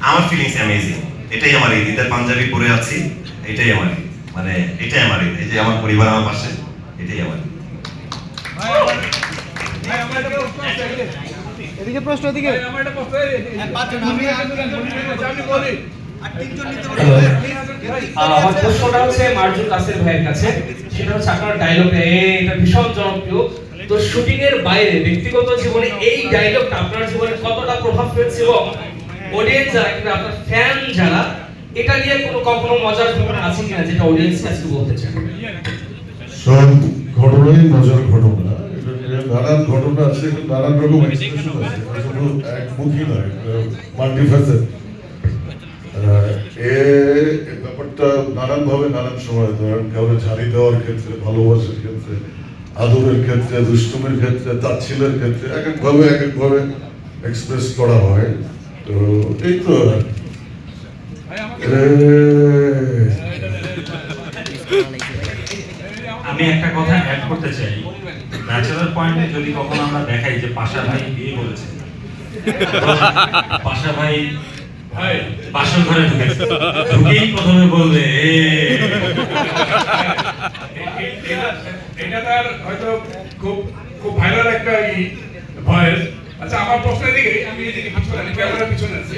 আমার feelings amazing. এটাই আমার ঈদ। ঈদের পাঞ্জাবি পরে আছি, এটাই আমার ঈদ। মানে এটাই আমার ঈদ। এই যে আমার পরিবার আমার পাশে, এটাই আমার ঈদ। এদিকে প্রশ্ন, এদিকে আমার প্রশ্নটা হচ্ছে মার্জুন কাসের ভাইয়ের কাছে। সেটা হচ্ছে আপনার ডায়লগটা এটা ভীষণ জনপ্রিয়। তো শুটিং এর বাইরে ব্যক্তিগত জীবনে এই ডায়লগটা আপনার জীবনে কতটা প্রভাব ফেলছে এবং অডিয়েন্স যারা কিংবা আপনার ফ্যান যারা এটা নিয়ে কোনো কখনো মজার ঘটনা আছে কিনা যেটা অডিয়েন্স আজকে বলতে চান? সব ঘটনাই মজার ঘটনা। নানান ঘটনা আছে, নানান রকম এক্সপ্রেশন আছে, শুধু একমুখী নয়, মাল্টিফ্যাসেট। ব্যাপারটা নানান ভাবে নানান সময়, ধরেন কাউকে ঝাড়ি দেওয়ার ক্ষেত্রে, ভালোবাসার ক্ষেত্রে, আদরের ক্ষেত্রে, দুষ্টুমির ক্ষেত্রে, তাচ্ছিলের ক্ষেত্রে এক একভাবে এক্সপ্রেস করা হয়। তো এই তো আমি একটা কথা অ্যাড করতে চাই। ব্যাচেলর পয়েন্টে যদি কখনো আমরা দেখাই যে পাশা ভাই বিয়ে করেছে, পাশা ভাই বাসর ঘরে ঢুকেছে, ঢুকেই প্রথমে বলবে এটা তার হয়তো খুব খুব ভাইরাল একটা ভয়েস। আচ্ছা, আমার প্রশ্নের দিকে আমি এদিকে পিছনে, ক্যামেরার পিছনে আছি।